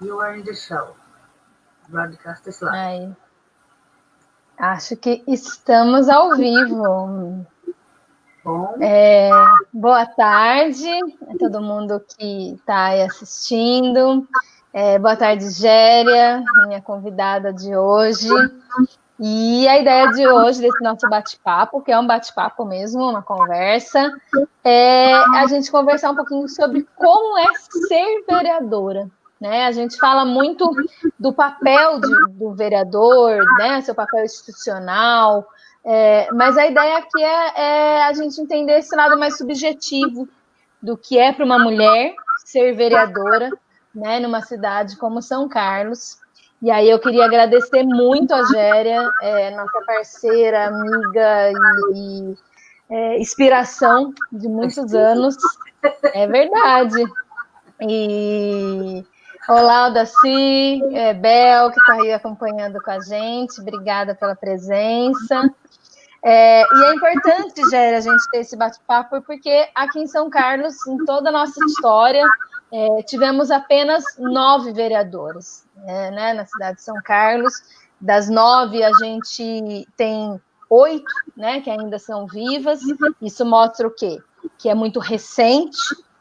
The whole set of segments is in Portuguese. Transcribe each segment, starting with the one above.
You are in the show. Broadcast is live. Aí. Acho que estamos ao vivo. Bom. Boa tarde a todo mundo que está aí assistindo. Boa tarde, Géria, minha convidada de hoje. E a ideia de hoje, desse nosso bate-papo, que é um bate-papo mesmo, uma conversa, é a gente conversar um pouquinho sobre como é ser vereadora. Né? A gente fala muito do papel do vereador, né? Seu papel institucional, mas a ideia aqui é a gente entender esse lado mais subjetivo do que é para uma mulher ser vereadora, né, numa cidade como São Carlos. E aí eu queria agradecer muito a Géria, nossa parceira, amiga e inspiração de muitos anos. É verdade. E olá, Daci, Bel, que está aí acompanhando com a gente. Obrigada pela presença. E é importante, Géria, a gente ter esse bate-papo, porque aqui em São Carlos, em toda a nossa história, tivemos apenas 9 vereadores, né, na cidade de São Carlos. Das 9, a gente tem 8, né, que ainda são vivas. Isso mostra o quê? Que é muito recente,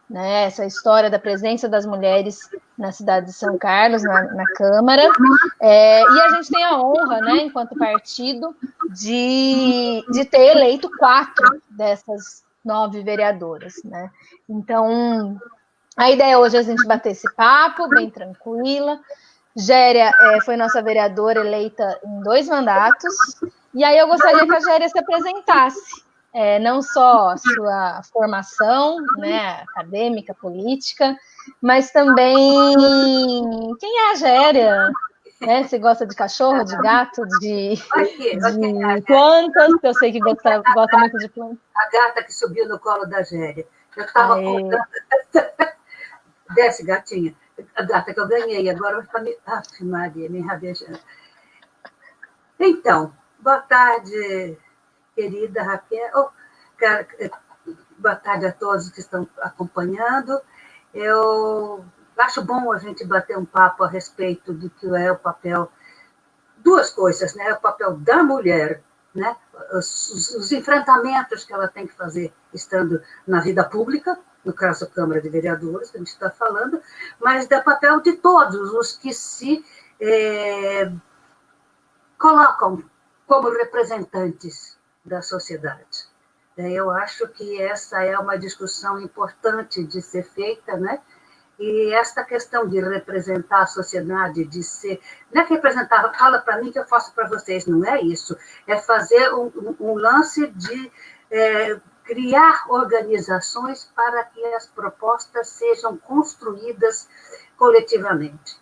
né, essa história da presença das mulheres na cidade de São Carlos, na Câmara. E a gente tem a honra, né, enquanto partido, de ter eleito 4 dessas 9 vereadoras, né? Então, a ideia hoje é a gente bater esse papo, bem tranquila. Géria foi nossa vereadora eleita em 2 mandatos, e aí eu gostaria que a Géria se apresentasse, não só a sua formação, né, acadêmica, política, mas também quem é a Géria, né? Você gosta de cachorro, de gato, de plantas, que eu sei que gosta muito de plantas. A gata que subiu no colo da Géria. Eu estava contando. Desce, gatinha. A gata que eu ganhei, agora vai ficar me. Aff, Maria, me rabejando. Então, boa tarde, querida Raquel. Boa tarde a todos que estão acompanhando. Eu acho bom a gente bater um papo a respeito do que é o papel. Duas coisas, né? O papel da mulher, né? Os enfrentamentos que ela tem que fazer estando na vida pública, no caso a Câmara de Vereadores, que a gente está falando, mas do papel de todos os que se colocam como representantes da sociedade. Eu acho que essa é uma discussão importante de ser feita, né? E esta questão de representar a sociedade, de ser... Não é que representar, fala para mim que eu faço para vocês, não é isso. É fazer um lance de criar organizações para que as propostas sejam construídas coletivamente.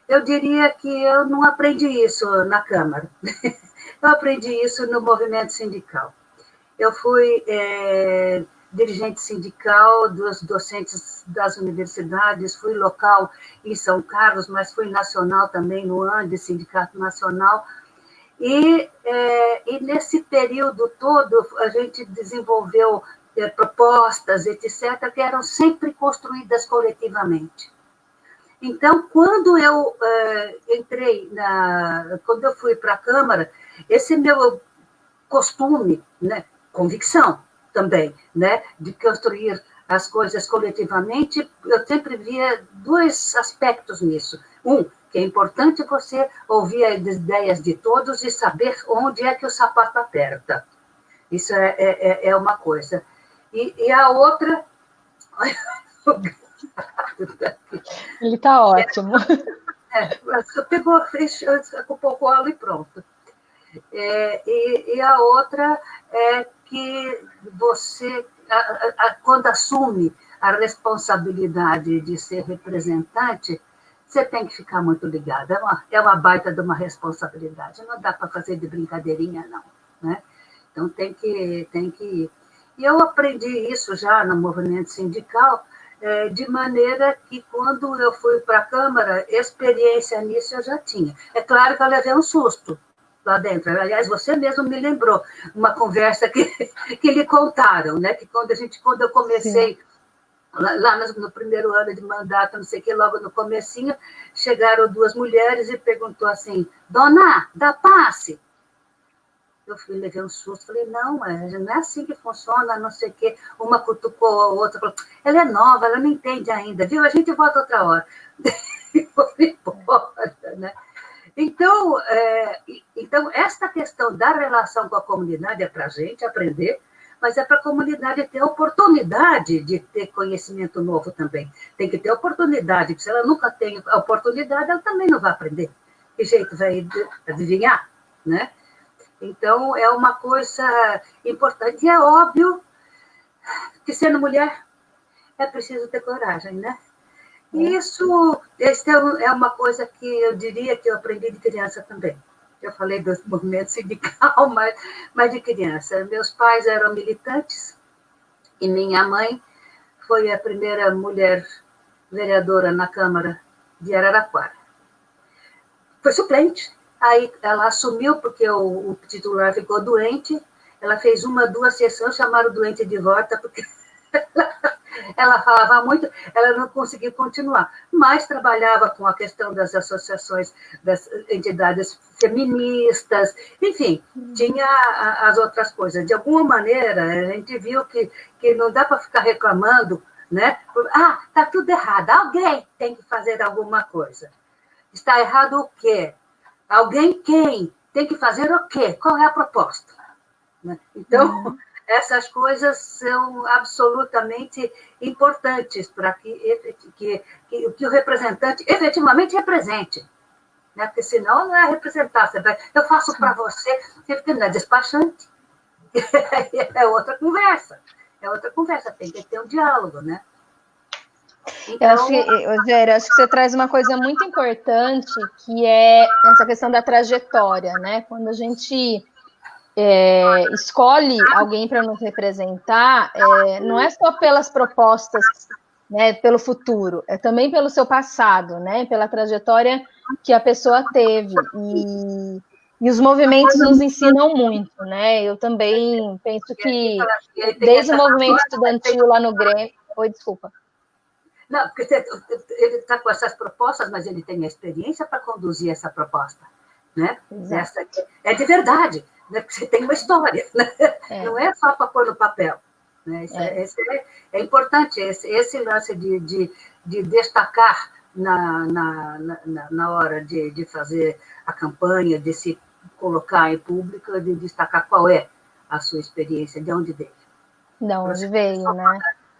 Eu diria que eu não aprendi isso na Câmara. Eu aprendi isso no movimento sindical. Eu fui dirigente sindical dos docentes das universidades, fui local em São Carlos, mas fui nacional também no ANDE, Sindicato Nacional. E nesse período todo, a gente desenvolveu propostas, etc., que eram sempre construídas coletivamente. Então, quando eu quando eu fui para a Câmara, esse meu costume, né, convicção também, né, de construir as coisas coletivamente, eu sempre via 2 aspectos nisso. Que é importante você ouvir as ideias de todos e saber onde é que o sapato aperta. Isso é uma coisa. E a outra... Ele está ótimo. Pegou, ocupou o colo e pronto. E a outra é que você, quando assume a responsabilidade de ser representante, você tem que ficar muito ligado. É uma baita de uma responsabilidade. Não dá para fazer de brincadeirinha, não. Né? Então, tem que ir. E eu aprendi isso já no movimento sindical, de maneira que, quando eu fui para a Câmara, experiência nisso eu já tinha. É claro que eu levei um susto lá dentro. Aliás, você mesmo me lembrou uma conversa que lhe contaram, né? Que quando eu comecei Lá no primeiro ano de mandato, não sei o que, logo no comecinho, chegaram duas mulheres e perguntou assim, dona, dá passe? Eu fui, levei um susto, falei, não é assim que funciona, não sei o quê. Uma cutucou a outra, falou, ela é nova, ela não entende ainda, viu? A gente volta outra hora. E foi embora, né? Então, esta questão da relação com a comunidade é para a gente aprender, mas é para a comunidade ter oportunidade de ter conhecimento novo também. Tem que ter oportunidade, porque se ela nunca tem a oportunidade, ela também não vai aprender. Que jeito vai adivinhar, né? Então, é uma coisa importante. E é óbvio que, sendo mulher, é preciso ter coragem, né? E isso é uma coisa que eu diria que eu aprendi de criança também. Eu falei do movimento sindical, mas de criança. Meus pais eram militantes e minha mãe foi a primeira mulher vereadora na Câmara de Araraquara. Foi suplente. Aí ela assumiu porque o titular ficou doente. Ela fez 2 sessões, chamaram o doente de volta, porque ela falava muito, ela não conseguiu continuar. Mas trabalhava com a questão das associações, das entidades feministas, enfim, tinha as outras coisas. De alguma maneira, a gente viu que não dá para ficar reclamando, né? Está tudo errado, alguém tem que fazer alguma coisa. Está errado o quê? Alguém quem? Tem que fazer o quê? Qual é a proposta? Então, essas coisas são absolutamente importantes para que o representante efetivamente represente. Né? Porque senão não é representar. Eu faço para você, porque não é despachante. É outra conversa. Tem que ter um diálogo, né? Então... Rogério, acho que você traz uma coisa muito importante, que é essa questão da trajetória, né? Quando a gente escolhe alguém para nos representar, não é só pelas propostas, né, pelo futuro, é também pelo seu passado, né? Pela trajetória que a pessoa teve. E os movimentos nos ensinam muito, né? Eu também penso que, desde o movimento estudantil lá no Grêmio... Oi, desculpa. Não, porque ele está com essas propostas, mas ele tem a experiência para conduzir essa proposta. Né? É de verdade, né? Porque você tem uma história. Né? Não é só para pôr no papel. Né? É importante, esse lance de destacar na hora de fazer a campanha, de se colocar em público, de destacar qual é a sua experiência, de onde veio. De onde veio, né?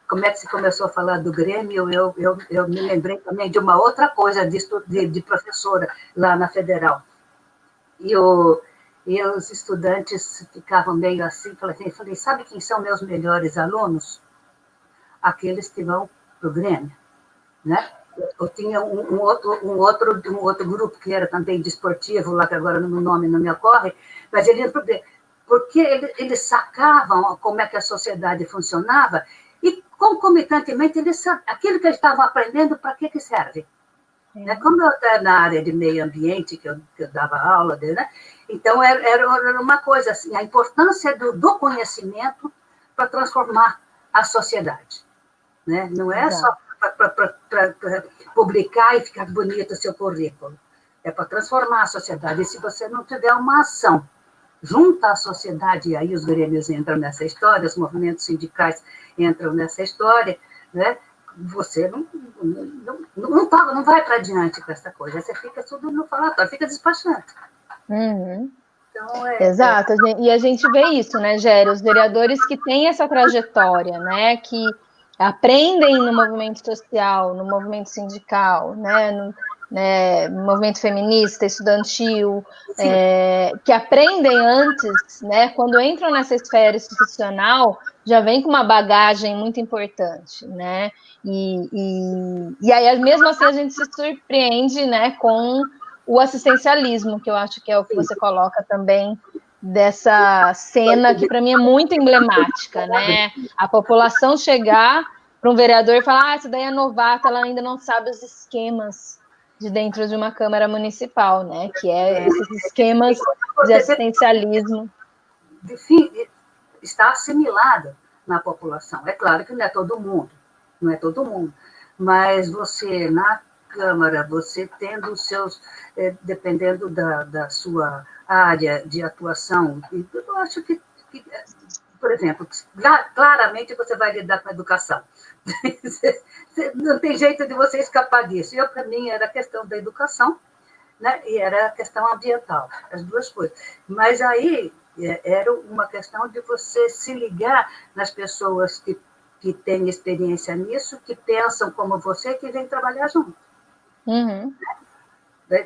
Como é que você começou a falar do Grêmio, eu me lembrei também de uma outra coisa de professora lá na Federal. E os estudantes ficavam meio assim, falei, sabe quem são meus melhores alunos? Aqueles que vão para o Grêmio. Né? Eu tinha um outro grupo que era também desportivo, lá que agora o nome não me ocorre, mas porque eles sacavam como é que a sociedade funcionava e, concomitantemente, aquilo que eles estavam aprendendo, para que serve? Como eu estava na área de meio ambiente, que eu dava aula, né? Então era uma coisa assim, a importância do conhecimento para transformar a sociedade. Né? Não é só para publicar e ficar bonito o seu currículo, é para transformar a sociedade. E se você não tiver uma ação junto à sociedade, e aí os grêmios entram nessa história, os movimentos sindicais entram nessa história, né? Você não vai para adiante com essa coisa, você fica tudo no falatório, fica despachando. Uhum. Então, exato, e a gente vê isso, né, Gério? Os vereadores que têm essa trajetória, né, que aprendem no movimento social, no movimento sindical, né, no movimento feminista, estudantil, que aprendem antes, né, quando entram nessa esfera institucional, já vem com uma bagagem muito importante, né, e aí mesmo assim a gente se surpreende, né, com o assistencialismo, que eu acho que é o que você coloca também dessa cena que para mim é muito emblemática, né? A população chegar para um vereador e falar, essa daí é novata, ela ainda não sabe os esquemas de dentro de uma Câmara Municipal, né? Que é esses esquemas de assistencialismo. Enfim, está assimilado na população. É claro que não é todo mundo, não é todo mundo, mas você, na Câmara, você tendo os seus, dependendo da sua área de atuação, eu acho que por exemplo, claramente você vai lidar com a educação. Não tem jeito de você escapar disso. Para mim, era a questão da educação, né? E era a questão ambiental, as duas coisas. Mas aí era uma questão de você se ligar nas pessoas que têm experiência nisso, que pensam como você, que vêm trabalhar junto. Uhum.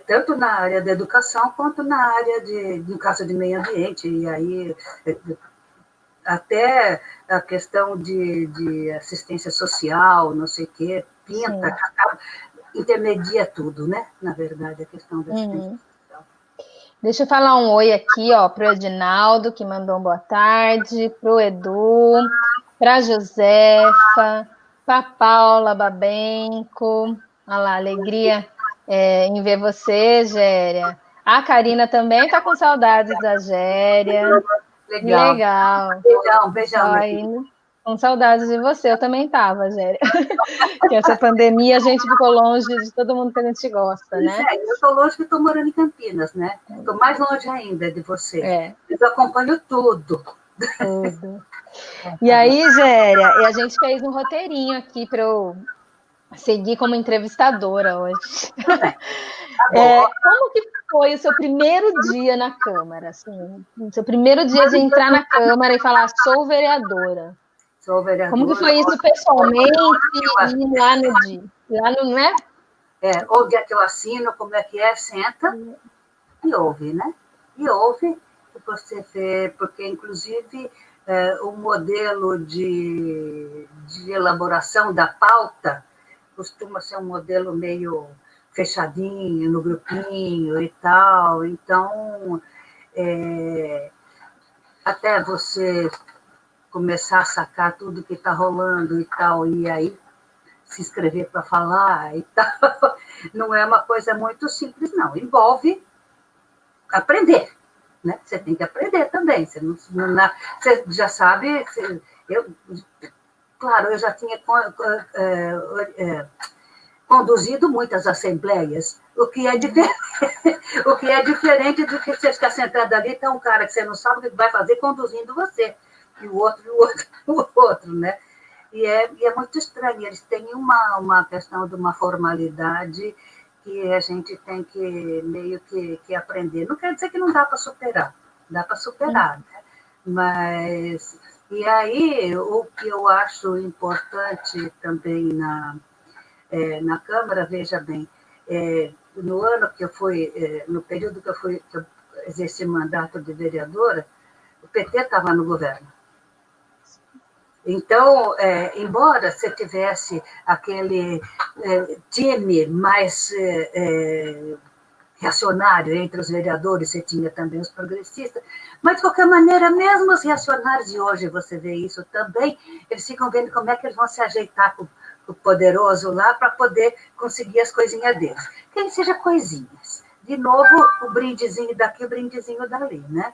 Tanto na área da educação, quanto na área no caso de meio ambiente. E aí até a questão de assistência social, não sei o quê, pinta, intermedia tudo, né? Na verdade, a questão da assistência social. Deixa eu falar um oi aqui, ó, para o Edinaldo, que mandou um boa tarde, para o Edu, para a Josefa, para a Paula Babenco, olha lá, alegria em ver você, Géria. A Karina também está com saudades da Géria. Legal. Beijão, aí, com saudades de você, eu também estava, Géria. Que essa pandemia a gente ficou longe de todo mundo que a gente gosta, né? Eu estou longe, que estou morando em Campinas, né? Estou mais longe ainda de você. Eu acompanho tudo. Tudo. E aí, Géria, a gente fez um roteirinho aqui para eu seguir como entrevistadora hoje. Como que foi o seu primeiro dia na Câmara? Assim, o seu primeiro dia de entrar na Câmara e falar, sou vereadora. Sou vereadora. Como que foi isso pessoalmente e lá no dia? Lá no, né? Onde é que eu assino, como é que é, senta e ouve, né? E ouve que você vê, porque, inclusive, o modelo de elaboração da pauta costuma ser um modelo meio fechadinho, no grupinho e tal. Então, até você começar a sacar tudo que está rolando e tal, e aí se inscrever para falar e tal, não é uma coisa muito simples, não. Envolve aprender, né? Você tem que aprender também. Você já sabe, claro, eu já tinha conduzido muitas assembleias, o que é diferente do que você ficar sentado ali, tem um cara que você não sabe o que vai fazer conduzindo você, e o outro, né? E é muito estranho, eles têm uma questão de uma formalidade que a gente tem que meio que aprender. Não quer dizer que não dá para superar, dá para superar, né? Mas, e aí, o que eu acho importante também na Câmara, veja bem, no ano que eu fui, no período que eu exerci mandato de vereadora, o PT estava no governo. Então, embora você tivesse aquele time mais reacionário entre os vereadores, você tinha também os progressistas, mas, de qualquer maneira, mesmo os reacionários de hoje, você vê isso também, eles ficam vendo como é que eles vão se ajeitar com o poderoso lá para poder conseguir as coisinhas deles. Que ele seja coisinhas. De novo, o brindezinho daqui, o brindezinho dali, né?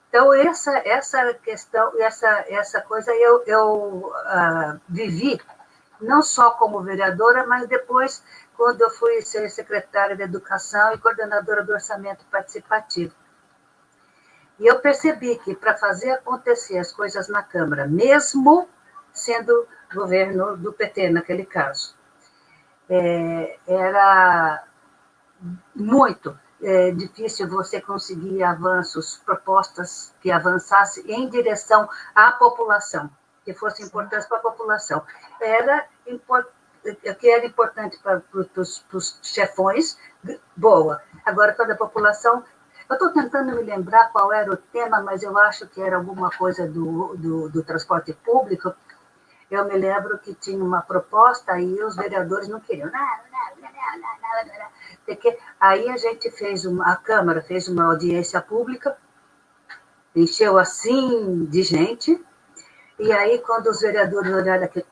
Então, essa questão, essa coisa eu vivi, não só como vereadora, mas depois, quando eu fui ser secretária de Educação e coordenadora do Orçamento Participativo. E eu percebi que, para fazer acontecer as coisas na Câmara, mesmo sendo governo do PT, naquele caso, era muito difícil você conseguir avanços, propostas que avançassem em direção à população, que fossem importantes para a população. O que era importante para os chefões, boa. Agora, quando a população... Eu estou tentando me lembrar qual era o tema, mas eu acho que era alguma coisa do transporte público. Eu me lembro que tinha uma proposta e os vereadores não queriam. Aí a Câmara fez uma audiência pública, encheu assim de gente, e aí quando os vereadores olharam aqui,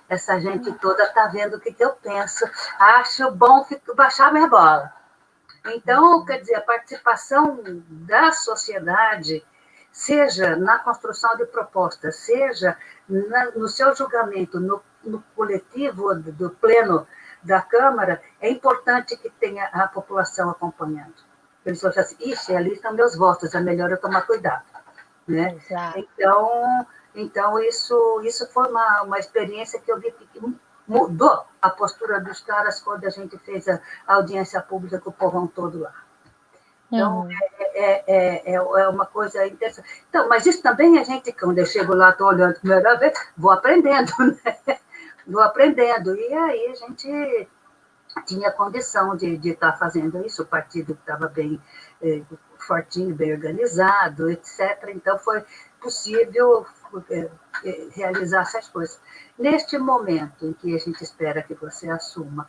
essa gente toda está vendo o que eu penso, acho bom baixar minha bola. Então, quer dizer, a participação da sociedade, seja na construção de propostas, seja no seu julgamento, no coletivo do pleno da Câmara, é importante que tenha a população acompanhando. Eles vão assim, ixi, ali estão meus votos, é melhor eu tomar cuidado. Né? Então isso foi uma experiência que eu vi que mudou a postura dos caras quando a gente fez a audiência pública com o povão todo lá. Então, é uma coisa interessante. Então, mas isso também a gente, quando eu chego lá, estou olhando a primeira vez, vou aprendendo, né? Vou aprendendo. E aí a gente tinha condição de estar fazendo isso, o partido estava bem fortinho, bem organizado, etc. Então, foi possível realizar essas coisas. Neste momento em que a gente espera que você assuma,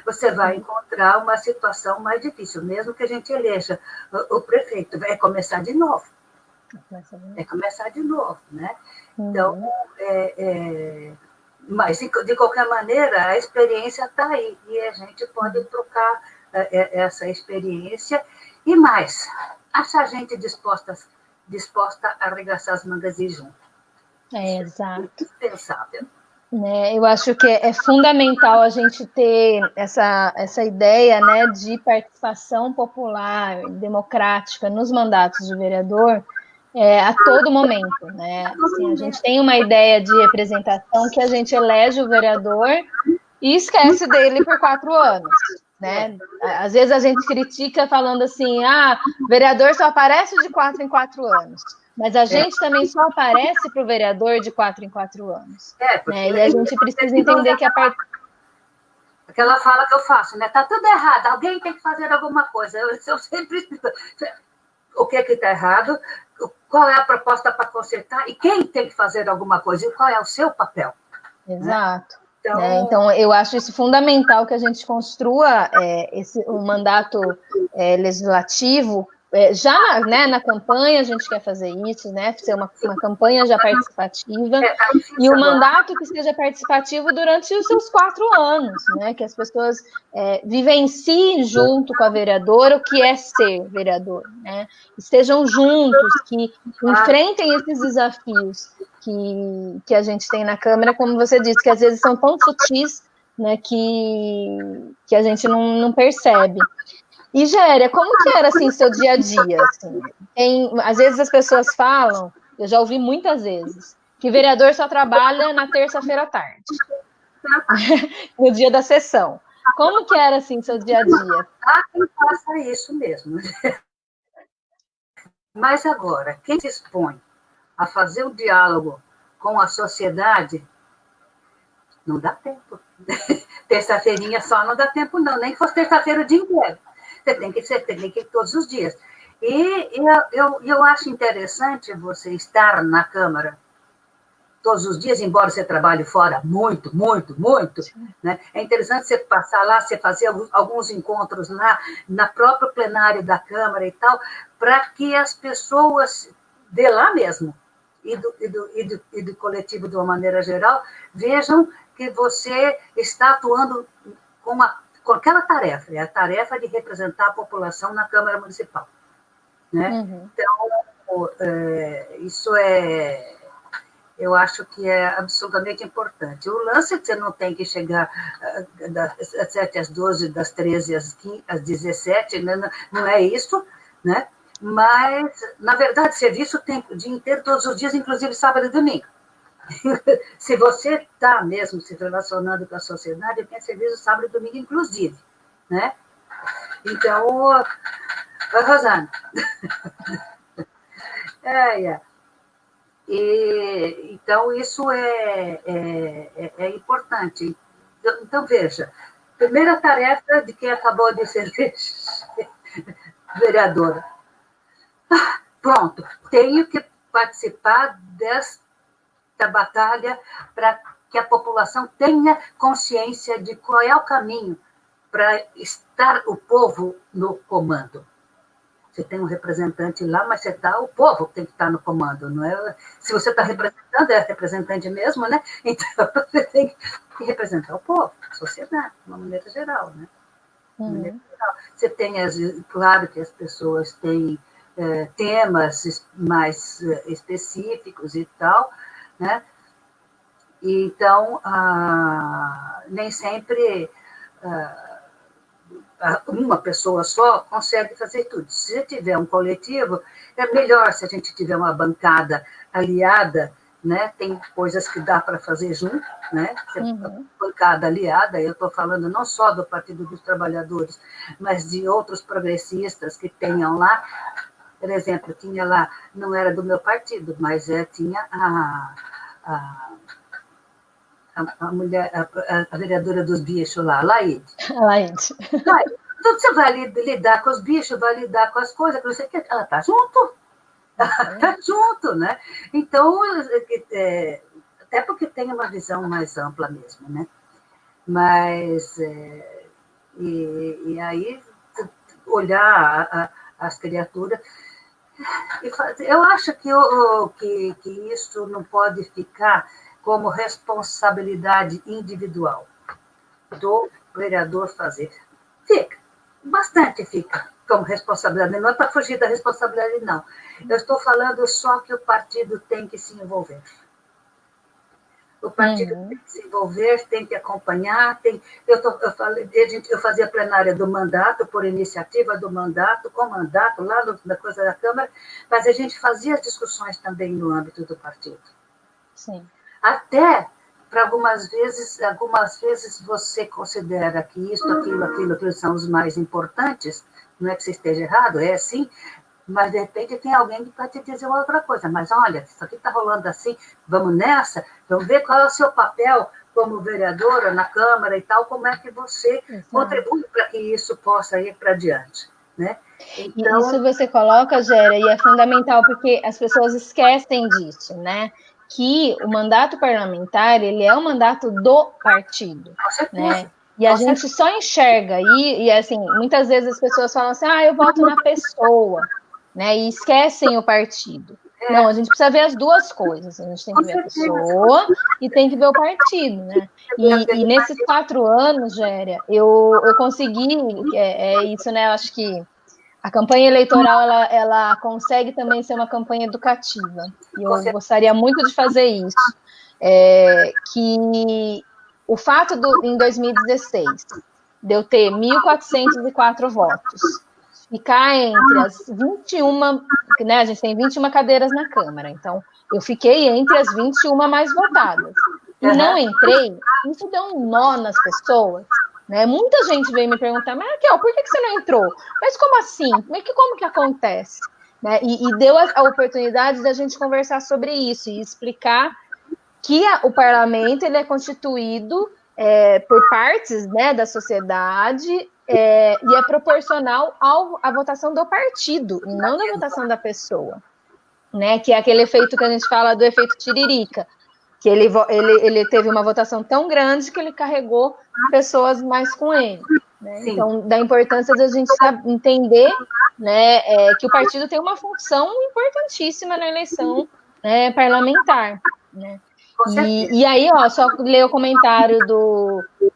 você vai encontrar uma situação mais difícil, mesmo que a gente eleja o prefeito, vai começar de novo. É começar de novo, né? Então, mas, de qualquer maneira, a experiência está aí, e a gente pode trocar essa experiência e mais, achar gente disposta a arregaçar as mangas e ir junto. Exato. É indispensável. Eu acho que é fundamental a gente ter essa ideia, né, de participação popular, democrática nos mandatos de vereador a todo momento, né? Assim, a gente tem uma ideia de representação que a gente elege o vereador e esquece dele por 4 anos, né? Às vezes a gente critica falando assim, o vereador só aparece de 4 em 4 anos. Mas a gente também só aparece para o vereador de 4 em 4 anos. Né? E a gente precisa entender que a parte... Aquela fala que eu faço, né? Tá tudo errado, alguém tem que fazer alguma coisa. Eu sempre... O que está errado, qual é a proposta para consertar e quem tem que fazer alguma coisa e qual é o seu papel. Exato. Né? Então, eu acho isso fundamental que a gente construa um mandato legislativo. Já na campanha a gente quer fazer isso, né? Ser uma campanha já participativa e um mandato que seja participativo durante os seus 4 anos, né? Que as pessoas vivenciem junto com a vereadora o que é ser vereador, né? Estejam juntos, que enfrentem esses desafios que a gente tem na Câmara, como você disse, que às vezes são tão sutis, né? Que a gente não percebe. E, Géria, como que era, assim, seu dia a dia? Assim? Às vezes as pessoas falam, eu já ouvi muitas vezes, que vereador só trabalha na terça-feira à tarde, no dia da sessão. Como que era, assim, seu dia a dia? Quem faça isso mesmo. Mas agora, quem se expõe a fazer um diálogo com a sociedade, não dá tempo. Terça-feirinha só não dá tempo, não. Nem que fosse terça-feira o dia inteiro. Você tem que ir todos os dias. E eu acho interessante você estar na Câmara todos os dias, embora você trabalhe fora muito, muito, muito. Né? É interessante você passar lá, você fazer alguns encontros lá, na própria plenária da Câmara e tal, para que as pessoas de lá mesmo, e do coletivo de uma maneira geral, vejam que você está atuando com aquela tarefa, é a tarefa de representar a população na Câmara Municipal. Né? Então, isso eu acho que é absolutamente importante. O lance é que você não tem que chegar das 7 às 12, das 13 às 17, né? Não é isso, né? Mas, na verdade, serviço tem o dia inteiro, todos os dias, inclusive sábado e domingo. Se você está mesmo se relacionando com a sociedade, tem serviço sábado e domingo, inclusive. Né? Então, Rosana. Então, isso é importante. Então, veja, primeira tarefa de quem acabou de ser vereadora. Pronto, tenho que participar desta batalha para que a população tenha consciência de qual é o caminho para estar o povo no comando. Você tem um representante lá, mas o povo tem que estar no comando, não é? Se você está representando, é representante mesmo, né? Então, você tem que representar o povo, a sociedade, de uma maneira geral, né? Você tem, claro que as pessoas têm temas mais específicos e tal, né? E, então, nem sempre uma pessoa só consegue fazer tudo. Se tiver um coletivo, é melhor se a gente tiver uma bancada aliada, né? Tem coisas que dá para fazer junto, né? Bancada aliada, eu estou falando não só do Partido dos Trabalhadores, mas de outros progressistas que tenham lá. Por exemplo, tinha lá, não era do meu partido, mas tinha a mulher, a vereadora dos bichos lá, Laide. Laide. Então, você vai lidar com os bichos, vai lidar com as coisas, não sei o que, ela está junto. Ela está junto, né? Então, até porque tem uma visão mais ampla mesmo, né? Mas, e aí, olhar as criaturas. Eu acho que isso não pode ficar como responsabilidade individual do vereador fazer. Fica, bastante fica como responsabilidade. Não é para fugir da responsabilidade, não. Eu estou falando só que o partido tem que se envolver. O partido tem que se envolver, tem que acompanhar. Eu fazia plenária do mandato, por iniciativa do mandato, com mandato, lá na coisa da Câmara, mas a gente fazia as discussões também no âmbito do partido. Sim. Até, para algumas vezes você considera que isso, aquilo são os mais importantes, não é que você esteja errado, é assim, mas de repente tem alguém que pode te dizer outra coisa. Mas olha, isso aqui está rolando assim, vamos nessa, vamos ver qual é o seu papel como vereadora na Câmara e tal, como é que você contribui para que isso possa ir para adiante, né? Então, isso você coloca, Géria, e é fundamental porque as pessoas esquecem disso, né? Que o mandato parlamentar, ele é o mandato do partido, né? E a gente só enxerga, e assim, muitas vezes as pessoas falam assim, eu voto na pessoa, né? E esquecem o partido. Não, a gente precisa ver as duas coisas. A gente tem que ver a pessoa e tem que ver o partido, né? E nesses 4 anos, Géria, eu consegui, isso, né? Eu acho que a campanha eleitoral, ela consegue também ser uma campanha educativa. E eu gostaria muito de fazer isso. Que o fato em 2016, de eu ter 1.404 votos, ficar entre as 21, né, a gente tem 21 cadeiras na Câmara, então eu fiquei entre as 21 mais votadas. E não entrei, isso deu um nó nas pessoas. Né? Muita gente veio me perguntar, mas Raquel, por que você não entrou? Mas como assim? Como que acontece? Né? E deu a oportunidade da gente conversar sobre isso e explicar que o parlamento ele é constituído por partes, né, da sociedade e é proporcional à votação do partido e não da votação da pessoa, né? Que é aquele efeito que a gente fala do efeito tiririca, que ele teve uma votação tão grande que ele carregou pessoas mais com ele. Né? Então, da importância de a gente entender, né, que o partido tem uma função importantíssima na eleição, né, parlamentar. Né? E aí, só ler o comentário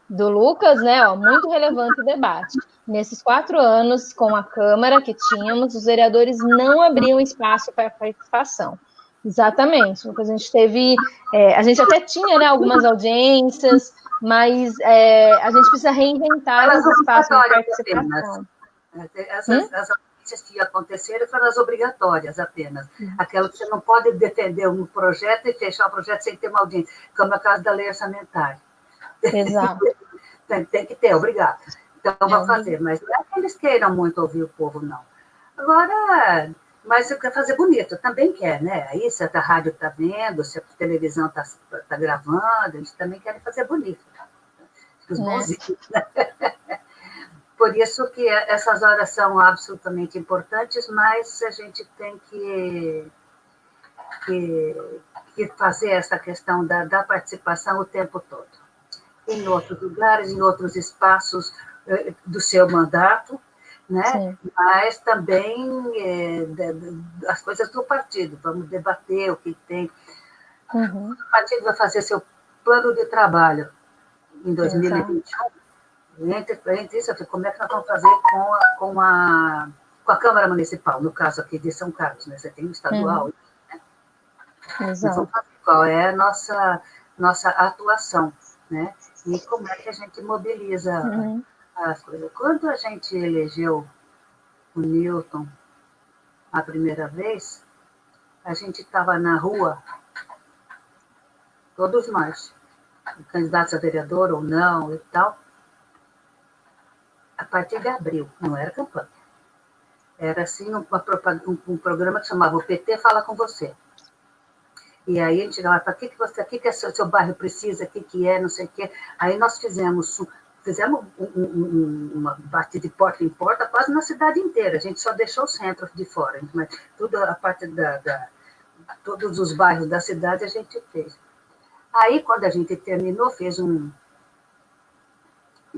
do Lucas, né, muito relevante o debate. Nesses 4 anos, com a Câmara que tínhamos, os vereadores não abriam espaço para participação. Exatamente, porque a gente teve, a gente até tinha, né, algumas audiências, mas a gente precisa reinventar os espaços de participação. As audiências que aconteceram foram as obrigatórias apenas. Aquela que você não pode defender um projeto e fechar o projeto sem ter uma audiência, como é o caso da lei orçamentária. Exato. Tem que ter, obrigado. Então, vamos fazer, mas não é que eles queiram muito ouvir o povo, não. Agora, mas você quer fazer bonito, também quer, né? Aí, se a rádio está vendo, se a televisão está gravando, eles também querem fazer bonito. Os bonzinhos, né? Por isso que essas horas são absolutamente importantes, mas a gente tem que fazer essa questão da participação o tempo todo. Em outros lugares, em outros espaços do seu mandato, né? Sim. Mas também as coisas do partido. Vamos debater o que tem. O partido vai fazer seu plano de trabalho em 2021. Entre isso, como é que nós vamos fazer com a Câmara Municipal, no caso aqui de São Carlos, né? Você tem o estadual, né? Exato. Qual é a nossa nossa atuação, né? E como é que a gente mobiliza as coisas. Quando a gente elegeu o Newton a primeira vez, a gente estava na rua, todos nós, candidatos a vereador ou não e tal, a partir de abril, não era campanha. Era assim um programa que chamava O PT Fala Com Você. E aí a gente chegava para o que o seu bairro precisa, o que é, não sei o quê. Aí nós fizemos uma parte de porta em porta quase na cidade inteira. A gente só deixou o centro de fora, mas toda a parte todos os bairros da cidade a gente fez. Aí, quando a gente terminou, fez uma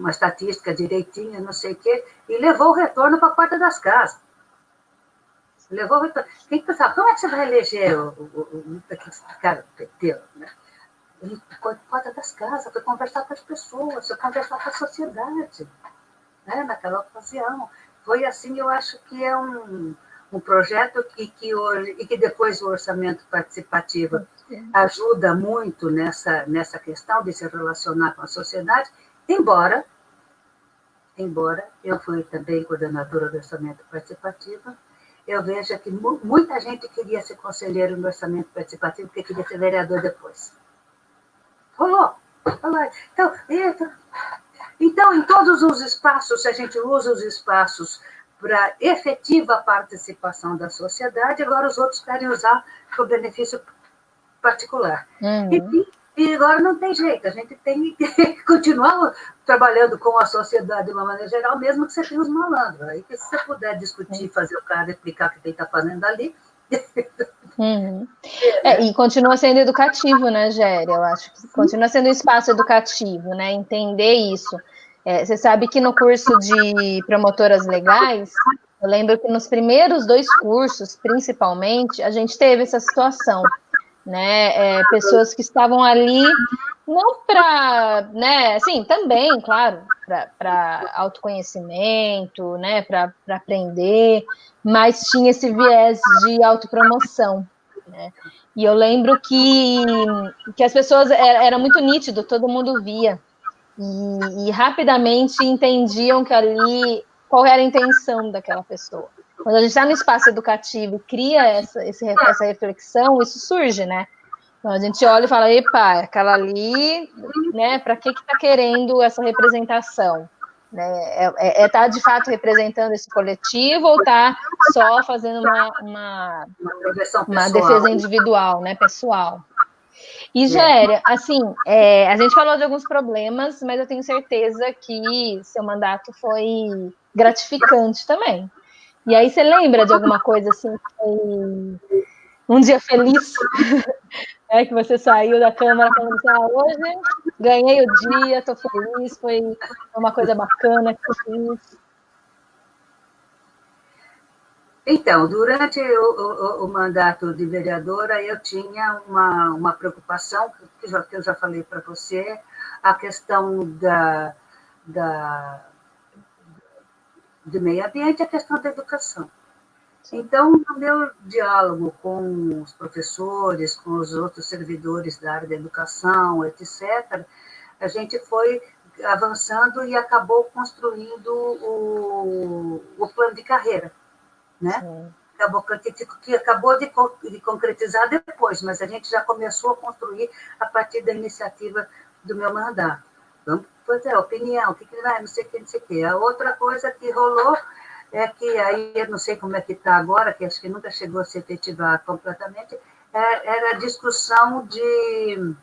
estatística direitinha, não sei o quê, e levou o retorno para a porta das casas. Levou o retorno. Quem pensava, como é que você vai eleger o cara do PT? Né? Ele foi para a porta das casas, foi conversar com as pessoas, foi conversar com a sociedade, né? Naquela ocasião. Foi assim, eu acho que é um projeto que hoje, e que depois o orçamento participativo ajuda muito nessa questão de se relacionar com a sociedade, embora eu fui também coordenadora do orçamento participativo, eu vejo que muita gente queria ser conselheiro no orçamento participativo porque queria ser vereador depois. Rolou. Então, em todos os espaços, se a gente usa os espaços para efetiva participação da sociedade, agora os outros querem usar para o benefício particular. E agora não tem jeito, a gente tem que continuar trabalhando com a sociedade de uma maneira geral, mesmo que você tenha os malandros. Aí, se você puder discutir, fazer o cara explicar o que ele está fazendo ali. E continua sendo educativo, né, Géria? Eu acho que continua sendo um espaço educativo, né? Entender isso. Você sabe que no curso de promotoras legais, eu lembro que nos primeiros 2 cursos, principalmente, a gente teve essa situação, né? Pessoas que estavam ali não para, né? Assim, também, claro, para autoconhecimento, né? Para aprender, mas tinha esse viés de autopromoção, né? E eu lembro que as pessoas era muito nítido, todo mundo via e rapidamente entendiam que ali qual era a intenção daquela pessoa. Quando a gente está no espaço educativo e cria essa reflexão, isso surge, né? Então a gente olha e fala, epa, aquela ali, né? Para que está querendo essa representação? Né? Tá de fato representando esse coletivo ou tá só fazendo uma defesa individual, né, pessoal? E, Géria, assim, a gente falou de alguns problemas, mas eu tenho certeza que seu mandato foi gratificante também. E aí, você lembra de alguma coisa assim, que foi um dia feliz, que você saiu da Câmara falando assim, hoje ganhei o dia, estou feliz, foi uma coisa bacana que eu fiz? Então, durante o mandato de vereadora, eu tinha uma preocupação, que eu já falei para você, a questão de meio ambiente e a questão da educação. Então, no meu diálogo com os professores, com os outros servidores da área da educação, etc., a gente foi avançando e acabou construindo o plano de carreira, né? Que acabou de concretizar depois, mas a gente já começou a construir a partir da iniciativa do meu mandato. Vamos fazer opinião, o que vai, não sei o que, não sei o que. A outra coisa que rolou é que aí, eu não sei como é que está agora, que acho que nunca chegou a se efetivar completamente, era a discussão de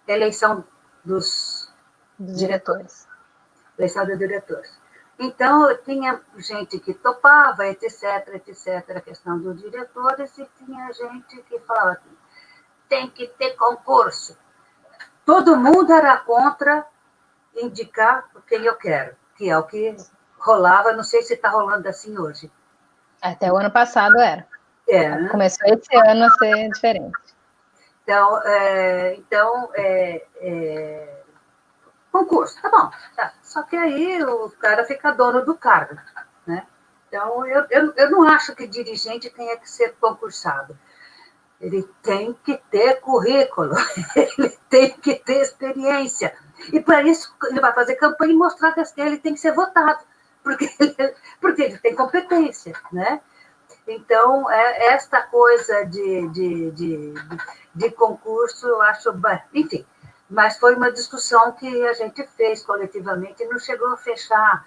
eleição dos diretores. Eleição dos diretores. Então, tinha gente que topava, etc., a questão dos diretores, e tinha gente que falava, tem que ter concurso. Todo mundo era contra indicar quem eu quero, que é o que rolava, não sei se está rolando assim hoje. Até o ano passado era. Né? Começou esse ano a ser diferente. Então, concurso, tá bom. Tá. Só que aí o cara fica dono do cargo, né? Então, eu não acho que dirigente tenha que ser concursado. Ele tem que ter currículo, ele tem que ter experiência. E para isso ele vai fazer campanha e mostrar que ele tem que ser votado, porque ele tem competência, né? Então, esta coisa de concurso, eu acho... Enfim, mas foi uma discussão que a gente fez coletivamente e não chegou a fechar,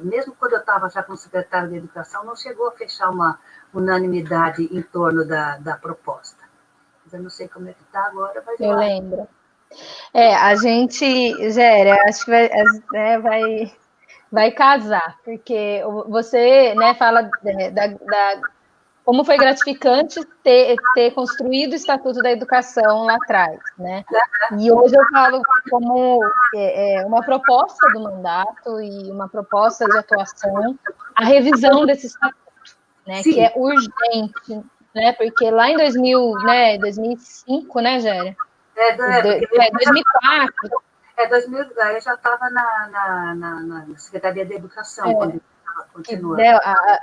mesmo quando eu estava já como secretária de Educação, não chegou a fechar uma unanimidade em torno da proposta. Mas eu não sei como é que está agora, mas eu lembro. A gente, Géria, acho que vai casar, porque você, né, fala como foi gratificante ter construído o Estatuto da Educação lá atrás, né? E hoje eu falo como uma proposta do mandato e uma proposta de atuação, a revisão desse estatuto, né? Sim. Que é urgente, né? Porque lá em 2005, né, Géria? 2004. 2000, eu já estava na Secretaria de Educação, quando continuando.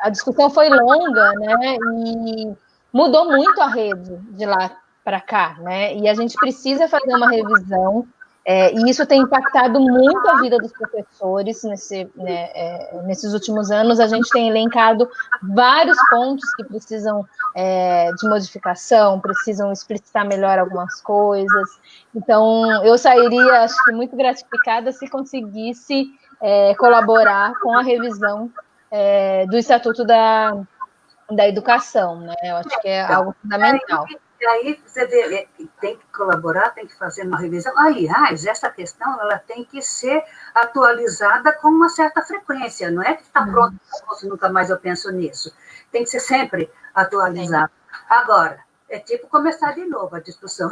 A discussão foi longa, né? E mudou muito a rede de lá para cá, né? E a gente precisa fazer uma revisão, e isso tem impactado muito a vida dos professores nesses últimos anos. A gente tem elencado vários pontos que precisam de modificação, precisam explicitar melhor algumas coisas. Então, eu sairia, acho que, muito gratificada se conseguisse colaborar com a revisão do Estatuto da Educação, né? Eu acho que é algo fundamental. E aí você vê, tem que colaborar, tem que fazer uma revisão. Aliás, essa questão ela tem que ser atualizada com uma certa frequência, não é que está pronto, nunca mais eu penso nisso. Tem que ser sempre atualizado. Agora, é tipo começar de novo a discussão.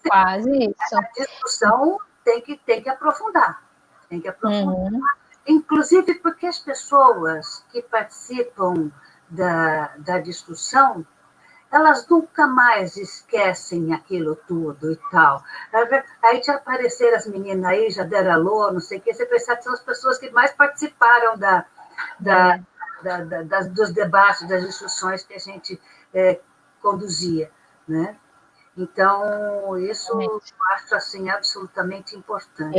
Quase isso. A discussão tem que aprofundar. Tem que aprofundar. Inclusive porque as pessoas que participam da discussão, elas nunca mais esquecem aquilo tudo e tal. Aí já apareceram as meninas aí, já deram alô, não sei o quê, você percebe que são as pessoas que mais participaram dos debates, das discussões que a gente conduzia, né? Então, isso eu acho, assim, absolutamente importante.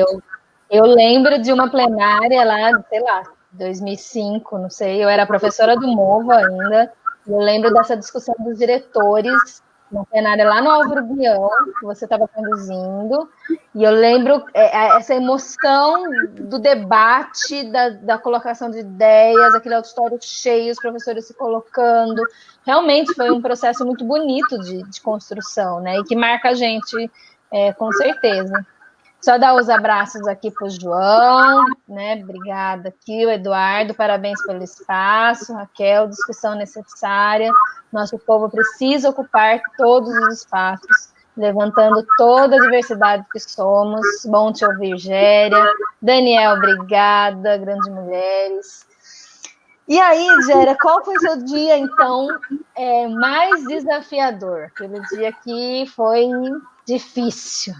Eu lembro de uma plenária lá, sei lá, 2005, não sei, eu era professora do MOVA ainda, e eu lembro dessa discussão dos diretores, uma plenária lá no Álvaro Guião, que você estava conduzindo, e eu lembro essa emoção do debate, da colocação de ideias, aquele auditório cheio, os professores se colocando. Realmente foi um processo muito bonito de construção, né? E que marca a gente, com certeza. Só dar os abraços aqui para o João, né? Obrigada aqui, o Eduardo, parabéns pelo espaço, Raquel, discussão necessária. Nosso povo precisa ocupar todos os espaços, levantando toda a diversidade que somos. Bom te ouvir, Géria. Daniel, obrigada, grandes mulheres. E aí, Géria, qual foi o seu dia, então, mais desafiador? Aquele dia que foi difícil.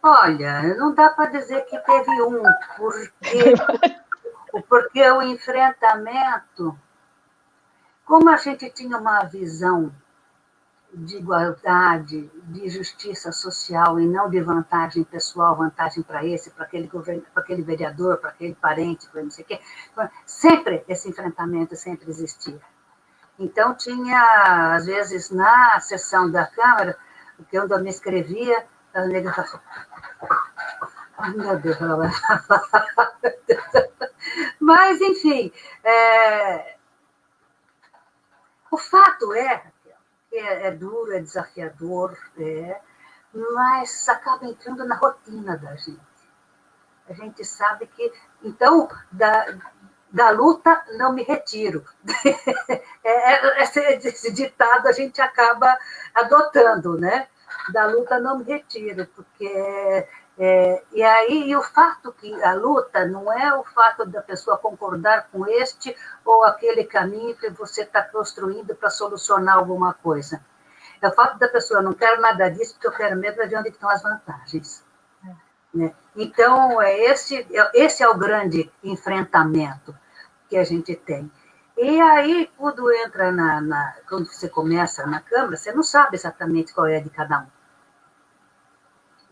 Olha, não dá para dizer que teve um, porque o enfrentamento, como a gente tinha uma visão de igualdade, de justiça social e não de vantagem pessoal, vantagem para esse, para aquele governo, para aquele vereador, para aquele parente, para não sei o quê, sempre esse enfrentamento sempre existia. Então tinha, às vezes, na sessão da Câmara, que eu me escrevia, a nega falava, ai, meu Deus, ela vai falar. Mas, enfim, o fato que é duro, é desafiador, mas acaba entrando na rotina da gente. A gente sabe que, então, da luta não me retiro. Esse ditado a gente acaba adotando, né? Da luta não me retiro, porque... e aí, o fato que a luta não é o fato da pessoa concordar com este ou aquele caminho que você está construindo para solucionar alguma coisa. É o fato da pessoa, não quero nada disso, porque eu quero mesmo ver onde estão as vantagens. Né? Então, esse é o grande enfrentamento que a gente tem. E aí, quando você começa na Câmara, você não sabe exatamente qual é de cada um.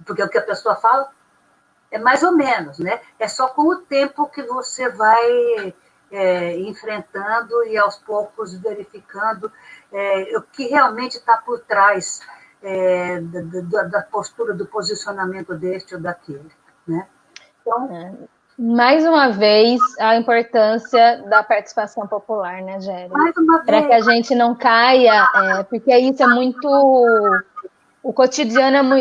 Porque o que a pessoa fala é mais ou menos, né? É só com o tempo que você vai enfrentando e aos poucos verificando o que realmente está por trás da postura, do posicionamento deste ou daquele, né? Então, mais uma vez, a importância da participação popular, né, Géria? Mais uma vez. Para que a gente não caia, porque isso é muito... O cotidiano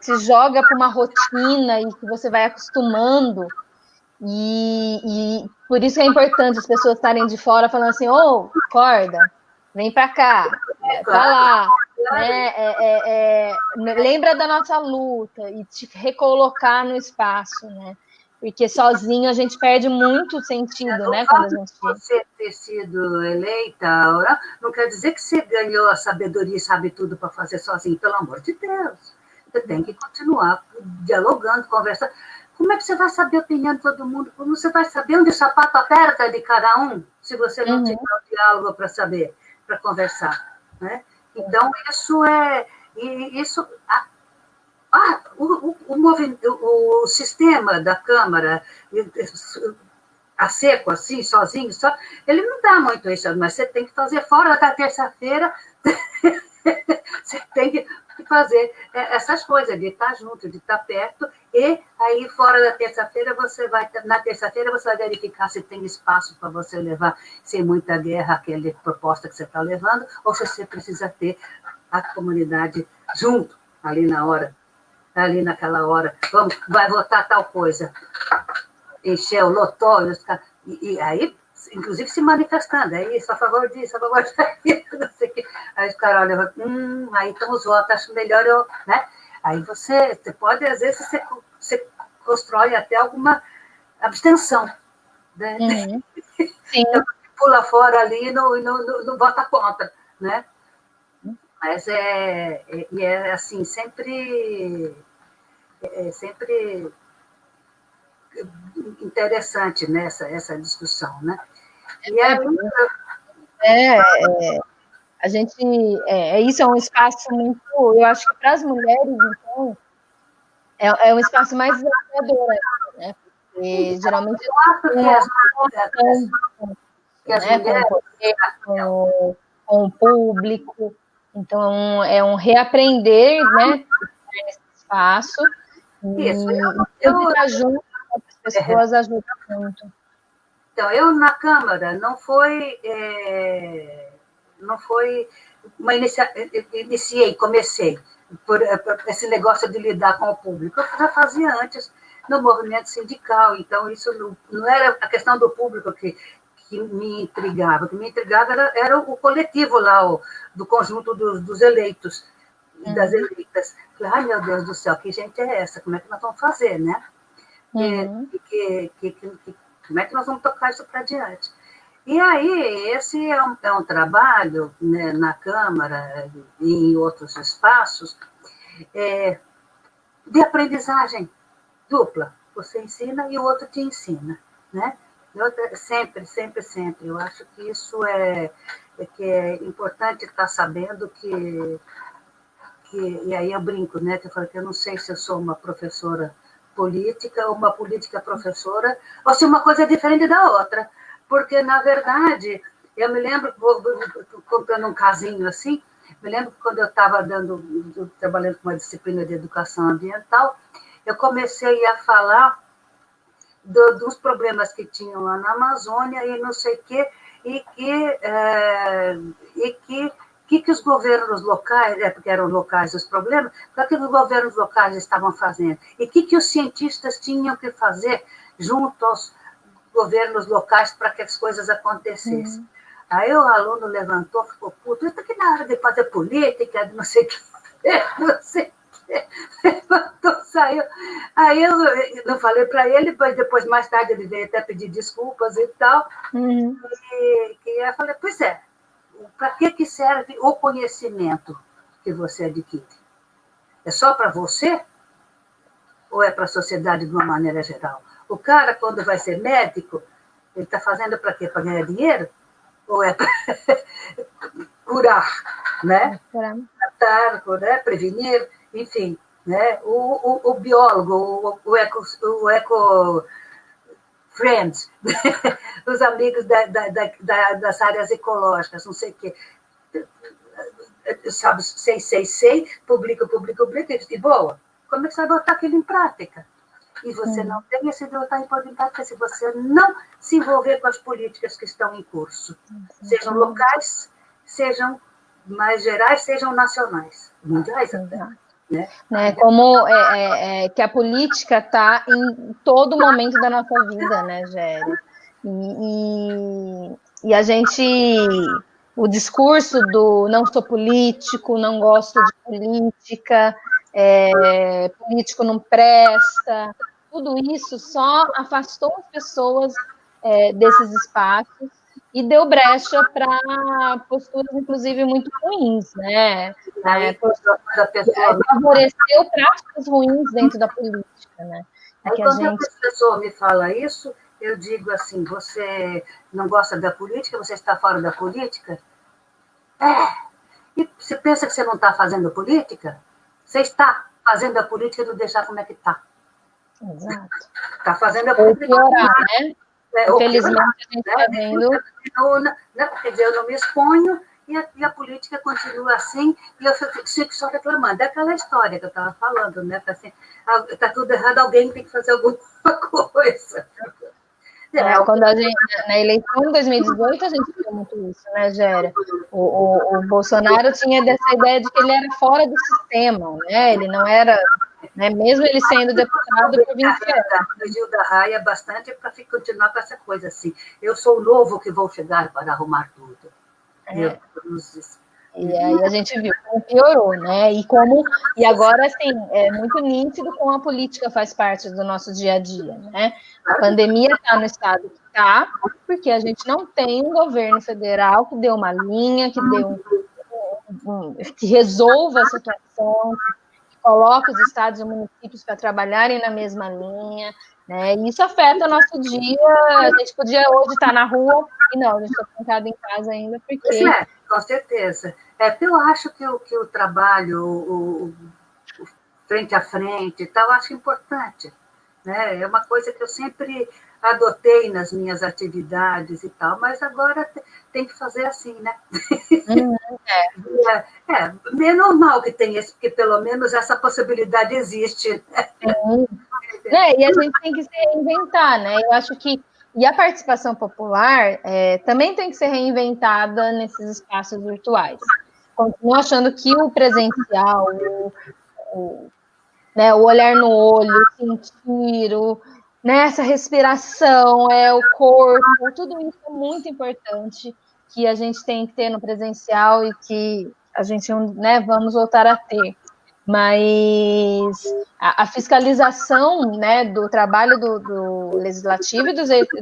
te joga para uma rotina e que você vai acostumando. E por isso é importante as pessoas estarem de fora falando assim, acorda, vem para cá, vai para lá, né? Lembra da nossa luta e te recolocar no espaço, né? Porque sozinho a gente perde muito sentido, né? Quando a gente... Você ter sido eleita, não quer dizer que você ganhou a sabedoria e sabe tudo para fazer sozinho, pelo amor de Deus. Você tem que continuar dialogando, conversando. Como é que você vai saber a opinião de todo mundo? Como você vai saber onde o sapato aperta de cada um, se você não tiver um diálogo para saber, para conversar, né? Então, o sistema da Câmara a seco, assim, sozinho, ele não dá muito isso, mas você tem que fazer fora da terça-feira, você tem que fazer essas coisas, de estar junto, de estar perto, e aí fora da terça-feira na terça-feira você vai verificar se tem espaço para você levar sem muita guerra aquela proposta que você está levando, ou se você precisa ter a comunidade junto, ali naquela hora, vai votar tal coisa, encheu, lotou, e aí, inclusive se manifestando, é isso, a favor disso, a favor daquilo, não sei o quê. Aí os caras olham, aí estão os votos, acho melhor eu, né? Aí você pode, às vezes, você constrói até alguma abstenção, né? Sim. Então, pula fora ali e não vota contra, né? Mas é assim, sempre interessante, né, essa discussão, né? E a gente, isso é um espaço muito, eu acho que para as mulheres, então, é um espaço mais desafiador, né? Porque geralmente eu acho que as mulheres com o público, então é um reaprender, né, nesse espaço, e estar junto com outras pessoas ajuda muito. Então, eu na Câmara não foi uma comecei por esse negócio de lidar com o público. Eu já fazia antes no movimento sindical, então isso não era a questão do público que me intrigava. O que me intrigava era o coletivo lá, do conjunto dos eleitos e das eleitas. Ai, meu Deus do céu, que gente é essa? Como é que nós vamos fazer, né? Como é que nós vamos tocar isso para diante? E aí, esse é um trabalho, né, na Câmara e em outros espaços, de aprendizagem dupla. Você ensina e o outro te ensina, né? Sempre, sempre, sempre. Eu acho que isso que é importante estar sabendo e aí eu brinco, né? Que eu falo que eu não sei se eu sou uma professora política ou uma política professora, ou se uma coisa é diferente da outra. Porque, na verdade, eu me lembro, contando um casinho assim, me lembro que quando eu estava trabalhando com uma disciplina de educação ambiental, eu comecei a falar dos problemas que tinham lá na Amazônia e não sei o quê, que os governos locais, porque eram locais os problemas, o que os governos locais estavam fazendo? E o que os cientistas tinham que fazer junto aos governos locais para que as coisas acontecessem? Aí o aluno levantou, ficou puto, isso aqui na hora de fazer política, não sei o que, não sei o que. Levantou, saiu. Aí eu não falei para ele, mas depois, mais tarde, ele veio até pedir desculpas e tal. E eu falei, pois é, para que serve o conhecimento que você adquire? É só para você? Ou é para a sociedade de uma maneira geral? O cara, quando vai ser médico, ele está fazendo para quê? Para ganhar dinheiro? ou é curar, né? Tratar, curar, prevenir, enfim, né? O biólogo, o eco friends, os amigos das áreas ecológicas, não sei o quê. Sabe, sei, publica, e boa. Como é que você vai botar aquilo em prática? E você não tem esse botar em prática se você não se envolver com as políticas que estão em curso. Sejam locais, sejam mais gerais, sejam nacionais, mundiais até. Né? Como que a política está em todo momento da nossa vida, né, Géria? E a gente, o discurso do não sou político, não gosto de política, político não presta, tudo isso só afastou as pessoas desses espaços e deu brecha para posturas, inclusive, muito ruins, né? Favoreceu práticas ruins dentro da política, né? Aí, quando a pessoa me fala isso, eu digo assim, você não gosta da política, você está fora da política? E você pensa que você não está fazendo política? Você está fazendo a política e não deixar como é que está. Exato. Está fazendo a política. Ou piorar, né? Infelizmente, a gente está vendo... Quer dizer, eu não me exponho e a política continua assim, e eu fico só reclamando. É aquela história que eu estava falando, né? Assim, está tudo errado, alguém tem que fazer alguma coisa. Quando a gente, na eleição de 2018, a gente viu muito isso, né, Géria? O Bolsonaro tinha dessa ideia de que ele era fora do sistema, né? Ele não era... Né? Mesmo ele sendo deputado provincial. Fugiu da raia bastante para continuar com essa coisa assim. Eu sou o novo que vou chegar para arrumar tudo. E aí a gente viu como piorou, né? E agora, assim, é muito nítido como a política faz parte do nosso dia a dia, né? A pandemia está no estado que está, porque a gente não tem um governo federal que dê uma linha, que dê que resolva a situação, coloca os estados e municípios para trabalharem na mesma linha, né? E isso afeta o nosso dia. A gente podia hoje estar na rua e não, a gente está sentado em casa ainda, porque... com certeza. Eu acho que o trabalho, o frente a frente e tal, eu acho importante. Né? É uma coisa que eu sempre adotei nas minhas atividades e tal, mas agora tem que fazer assim, né? É normal que tenha isso, porque pelo menos essa possibilidade existe. Né? E a gente tem que se reinventar, né? Eu acho que a participação popular também tem que ser reinventada nesses espaços virtuais. Continuo achando que o presencial, né, o olhar no olho, o sentir, essa respiração, o corpo, tudo isso é muito importante que a gente tem que ter no presencial e que a gente, né, vamos voltar a ter. Mas a fiscalização, né, do trabalho do legislativo e do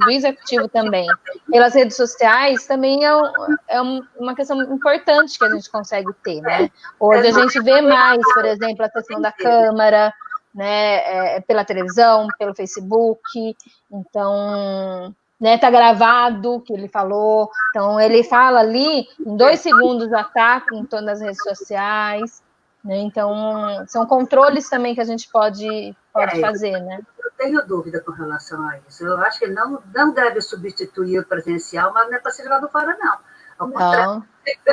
executivo também, pelas redes sociais, também é uma questão importante que a gente consegue ter, né? Hoje a gente vê mais, por exemplo, a sessão da Câmara, né, pela televisão, pelo Facebook, então... Né, tá gravado o que ele falou, então ele fala ali, em 2 segundos já tá em todas as redes sociais, né? Então, são controles também que a gente pode fazer, né? Eu tenho dúvida com relação a isso. Eu acho que não deve substituir o presencial, mas não é para ser jogado fora, não. Ao contrário.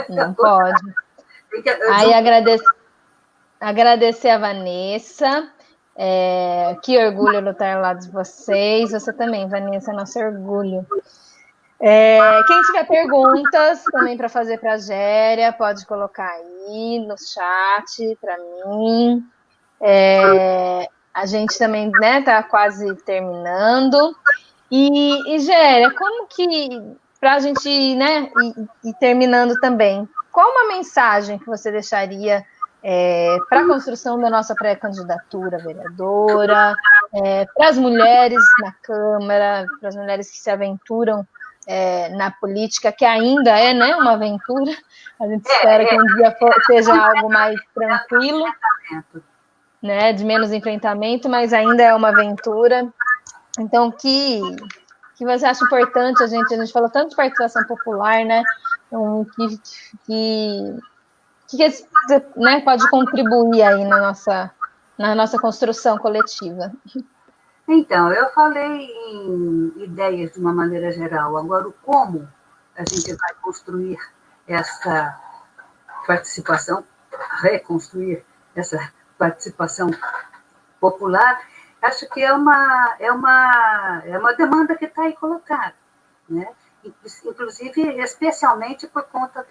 Não pode. Aí, agradecer a Vanessa. Que orgulho lutar ao lado de vocês. Você também, Vanessa, é nosso orgulho. Quem tiver perguntas também para fazer para a Géria, pode colocar aí no chat para mim. A gente também, né, tá quase terminando. E Géria, como que, para a gente, né, e terminando também, qual uma mensagem que você deixaria para a construção da nossa pré-candidatura vereadora, para as mulheres na Câmara, para as mulheres que se aventuram na política, que ainda é, né, uma aventura. A gente espera que um dia seja algo mais tranquilo, né, de menos enfrentamento, mas ainda é uma aventura. Então, que que você acha importante a gente falou tanto de participação popular, né? Então, né, pode contribuir aí na nossa construção coletiva? Então, eu falei em ideias de uma maneira geral. Agora, o como a gente vai construir essa participação, reconstruir essa participação popular, acho que é uma demanda que está aí colocada, né? Inclusive, especialmente por conta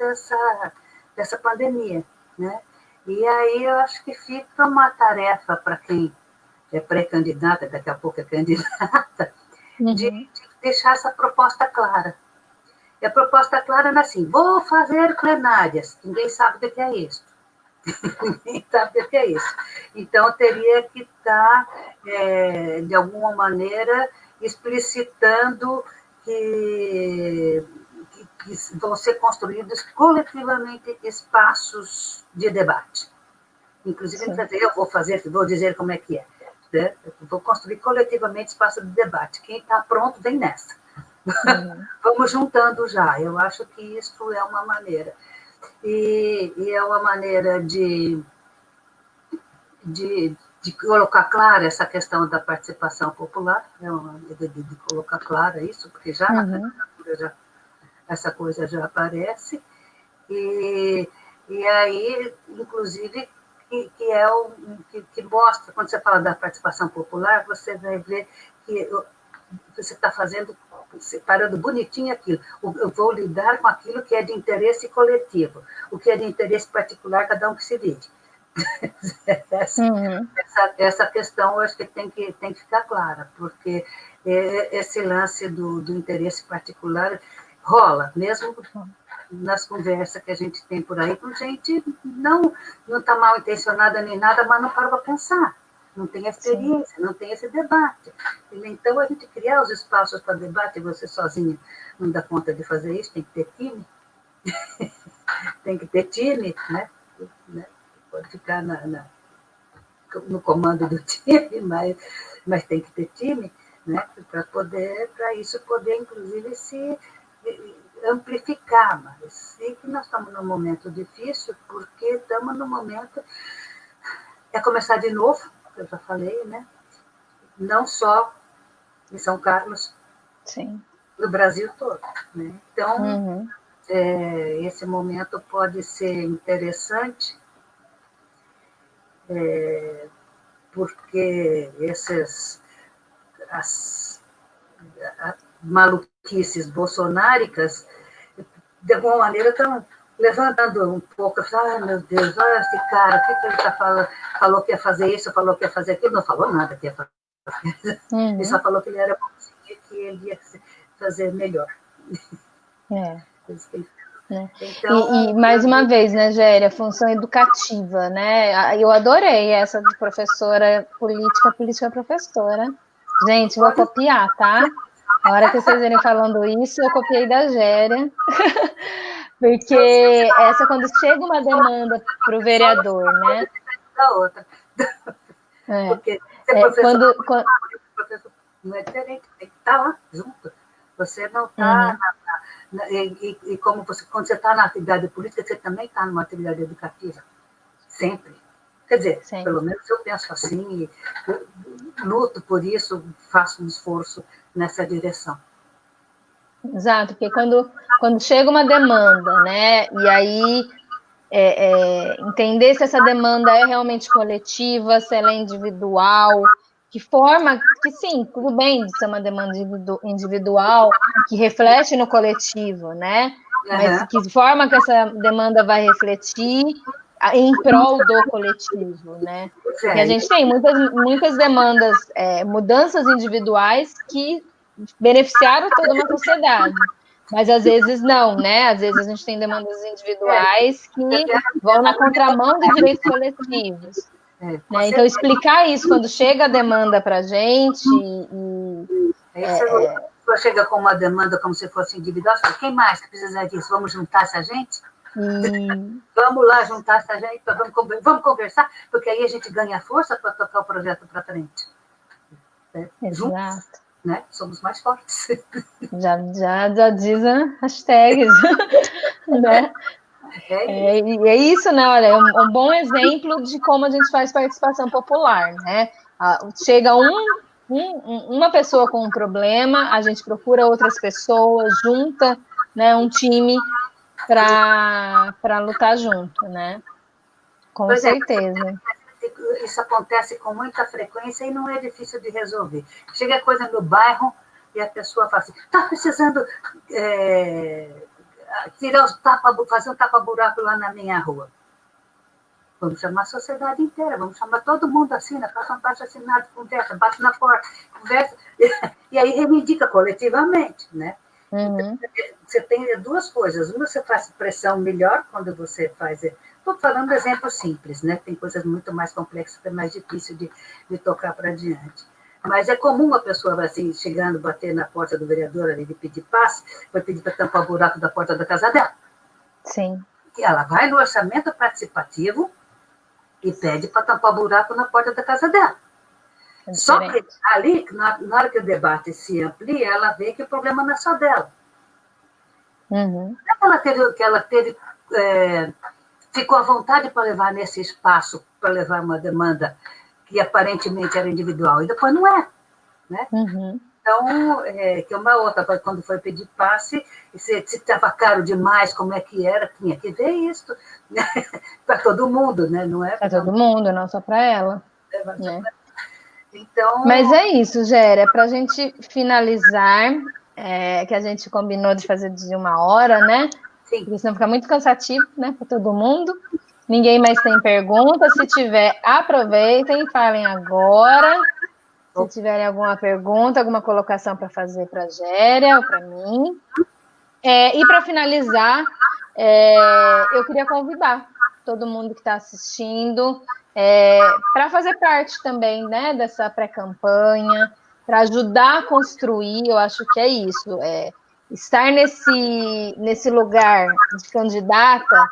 dessa pandemia, né? E aí eu acho que fica uma tarefa para quem é pré-candidata, daqui a pouco é candidata, de deixar essa proposta clara. E a proposta clara é assim: vou fazer plenárias. Ninguém sabe o que é isso. Ninguém sabe o que é isso. Então, teria que estar, de alguma maneira, explicitando que vão ser construídos coletivamente espaços de debate. Inclusive, eu vou dizer como é que é. Né? Vou construir coletivamente espaço de debate. Quem está pronto, vem nessa. Vamos juntando já. Eu acho que isso é uma maneira. E é uma maneira de colocar clara essa questão da participação popular, é uma maneira de colocar clara isso, porque já na candidatura essa coisa já aparece. E aí, inclusive, que mostra, quando você fala da participação popular, você vai ver que você está separando bonitinho aquilo. Eu vou lidar com aquilo que é de interesse coletivo, o que é de interesse particular, cada um que se vire. Essa questão, eu acho que tem que ficar clara, porque esse lance do interesse particular rola, mesmo nas conversas que a gente tem por aí, com gente não está mal intencionada nem nada, mas não para pensar, não tem experiência, não tem esse debate. Então, a gente criar os espaços para debate, você sozinho não dá conta de fazer isso, tem que ter time, tem que ter time, né? Pode ficar no comando do time, mas tem que ter time, né? Para isso poder, inclusive, se amplificar, mas sei que nós estamos num momento difícil, porque estamos num momento começar de novo, que eu já falei, né? Não só em São Carlos, no Brasil todo, né? Então, esse momento pode ser interessante, porque as maluquices bolsonáricas, de alguma maneira, estão levantando um pouco, meu Deus, olha esse cara, o que ele está falando? Falou que ia fazer isso, falou que ia fazer aquilo, não falou nada que ia fazer. Ele só falou que ele era bom, que ele ia fazer melhor. Então, e mais uma vez, né, Géria, função educativa, né? Eu adorei essa de professora política professora. Gente, vou copiar, tá? A hora que vocês verem falando isso, eu copiei da Géria. Porque essa, quando chega uma demanda para o vereador, né? Da outra. Porque professor não é diferente, tem que estar lá junto. Você não está e quando você está na atividade política, você também está numa atividade educativa. Sempre. Quer dizer, pelo menos eu penso assim, e luto por isso, faço um esforço nessa direção. Exato, porque quando chega uma demanda, né, e aí entender se essa demanda é realmente coletiva, se ela é individual, que sim, tudo bem de ser uma demanda individual, que reflete no coletivo, né? Mas que forma que essa demanda vai refletir em prol do coletivo, né? Porque a gente tem muitas demandas, mudanças individuais que beneficiaram toda uma sociedade. Mas às vezes não, né? Às vezes a gente tem demandas individuais que vão na contramão de direitos coletivos. Né? Então, explicar isso quando chega a demanda para a gente. Você chega com uma demanda como se fosse individual, você fala, quem mais que precisa disso? Vamos juntar essa gente? Vamos lá juntar essa gente, vamos conversar, porque aí a gente ganha força para tocar o projeto para frente. Exato. né? Somos mais fortes. Já diz a hashtag, né? É isso, né? Olha, é um bom exemplo de como a gente faz participação popular, né? Chega uma pessoa com um problema, a gente procura outras pessoas, junta, né, um time para lutar junto, né? Com certeza. Isso acontece com muita frequência e não é difícil de resolver. Chega coisa no bairro e a pessoa fala assim, está precisando fazer um tapa-buraco lá na minha rua. Vamos chamar a sociedade inteira, vamos chamar todo mundo, assina, faça um abaixo-assinado, conversa, bate na porta, conversa, e aí reivindica coletivamente, né? Uhum. Então, você tem duas coisas. Uma, você faz pressão melhor quando você faz... Estou falando de exemplo simples, né? Tem coisas muito mais complexas que é mais difícil de tocar para diante. Mas é comum a pessoa, assim, chegando, bater na porta do vereador ali de pedir passe, vai pedir para tampar o buraco da porta da casa dela. Sim. E ela vai no orçamento participativo e pede para tampar o buraco na porta da casa dela. Só que ali, na hora que o debate se amplia, ela vê que o problema não é só dela. Uhum. Ela teve ficou à vontade para levar nesse espaço, para levar uma demanda que aparentemente era individual, e depois não é. Né? Uhum. Então, que uma outra, quando foi pedir passe, se estava caro demais, como é que era, tinha que ver isso, né? Para todo mundo, né? Não é para todo mundo, não só para ela. Né? Então... Mas é isso, Géria, para a gente finalizar, que a gente combinou de fazer de 1 hora, né? Sim. Porque senão fica muito cansativo, né, para todo mundo. Ninguém mais tem pergunta. Se tiver, aproveitem, falem agora. Se tiverem alguma pergunta, alguma colocação para fazer para a Géria ou para mim. E para finalizar, eu queria convidar todo mundo que está assistindo para fazer parte também, né, dessa pré-campanha, para ajudar a construir. Eu acho que é isso, estar nesse lugar de candidata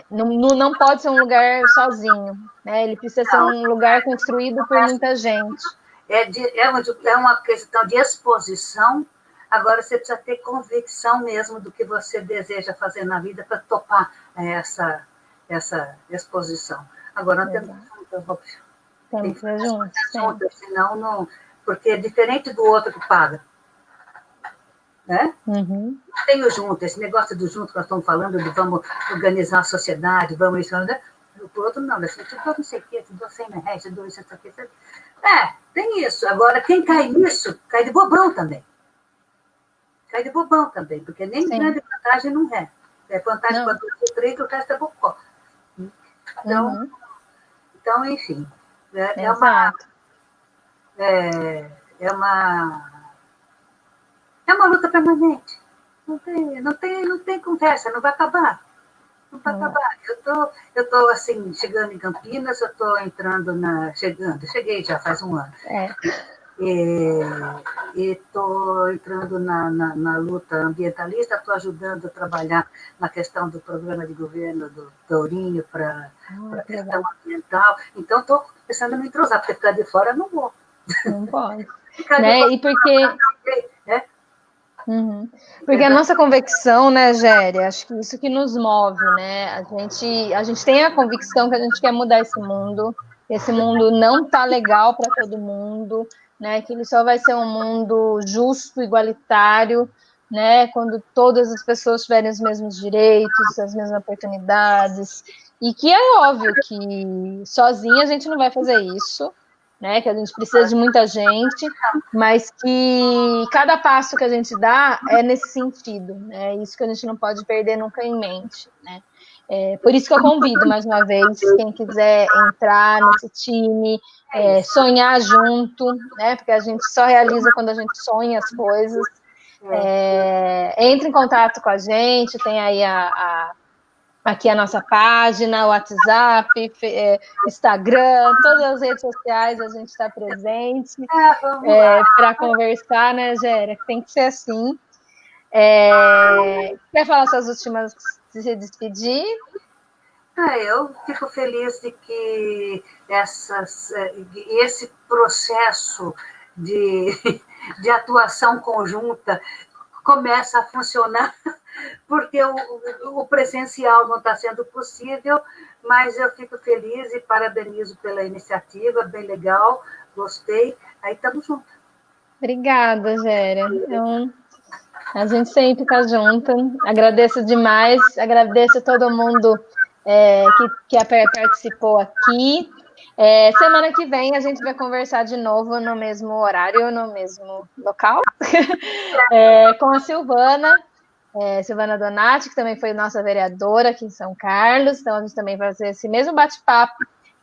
não pode ser um lugar sozinho, né? Ele precisa ser um lugar construído por muita gente. É uma questão de exposição. Agora você precisa ter convicção mesmo do que você deseja fazer na vida para topar essa exposição. Agora não temos que ser juntos, senão não, porque é diferente do outro que paga. Né? Uhum. Tem o junto, esse negócio do junto que nós estamos falando, de vamos organizar a sociedade, vamos isso, né? Por outro não, assim, te dou não sei o quê, te dou 100 reais, te dou isso aqui. Tem isso. Agora, quem cai nisso, cai de bobão também. Cai de bobão também, porque nem grande vantagem não é. É vantagem para 2 ou 3, o resto é bocó. Então, enfim, é uma luta permanente. Não tem conversa, não vai acabar. Não vai acabar. Eu tô assim, chegando em Campinas, eu estou entrando cheguei já faz 1 ano. E estou entrando na luta ambientalista, estou ajudando a trabalhar na questão do programa de governo do Tourinho para a questão ambiental. Então, estou começando a me entrosar, porque ficar de fora não vou. Não pode. Né? E porque... Porque a nossa convicção, né, Géria, acho que isso que nos move, né? A gente tem a convicção que a gente quer mudar esse mundo não tá legal para todo mundo, né? Que ele só vai ser um mundo justo, igualitário, né? Quando todas as pessoas tiverem os mesmos direitos, as mesmas oportunidades, e que é óbvio que sozinha a gente não vai fazer isso, né, que a gente precisa de muita gente, mas que cada passo que a gente dá é nesse sentido, né? Isso que a gente não pode perder nunca em mente, né? Por isso que eu convido mais uma vez quem quiser entrar nesse time, sonhar junto, né? Porque a gente só realiza quando a gente sonha as coisas. Entre em contato com a gente, tem aí aqui a nossa página, WhatsApp, Instagram, todas as redes sociais a gente está presente para conversar, né, Géria? Tem que ser assim. Quer falar suas últimas, se despedir? Eu fico feliz de que esse processo de atuação conjunta começa a funcionar, porque o presencial não está sendo possível, mas eu fico feliz e parabenizo pela iniciativa, bem legal, gostei. Aí estamos juntos. Obrigada, Géria. Então, a gente sempre está junto. Agradeço demais, agradeço a todo mundo que participou aqui. Semana que vem a gente vai conversar de novo no mesmo horário, no mesmo local, com a Silvana Donati, que também foi nossa vereadora aqui em São Carlos. Então, a gente também vai fazer esse mesmo bate-papo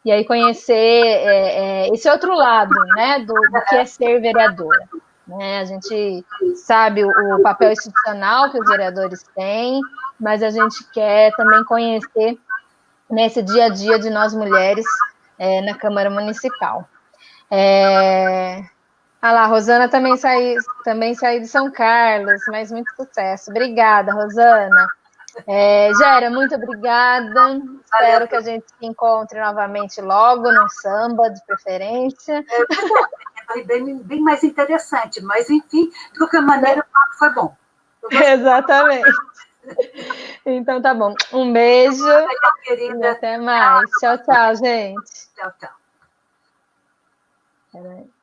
e aí conhecer esse outro lado, né, do que é ser vereadora. Né? A gente sabe o papel institucional que os vereadores têm, mas a gente quer também conhecer nesse dia a dia de nós mulheres na Câmara Municipal. Lá, Rosana também saiu de São Carlos, mas muito sucesso. Obrigada, Rosana. Géria, muito obrigada. Valeu. Espero que a gente se encontre novamente logo, num samba, de preferência. Bem mais interessante, mas, enfim, de qualquer maneira, o papo foi bom. Exatamente. Então, tá bom. Um beijo. Querida. E até mais. Tchau, tchau, gente. Tchau, tchau. Peraí.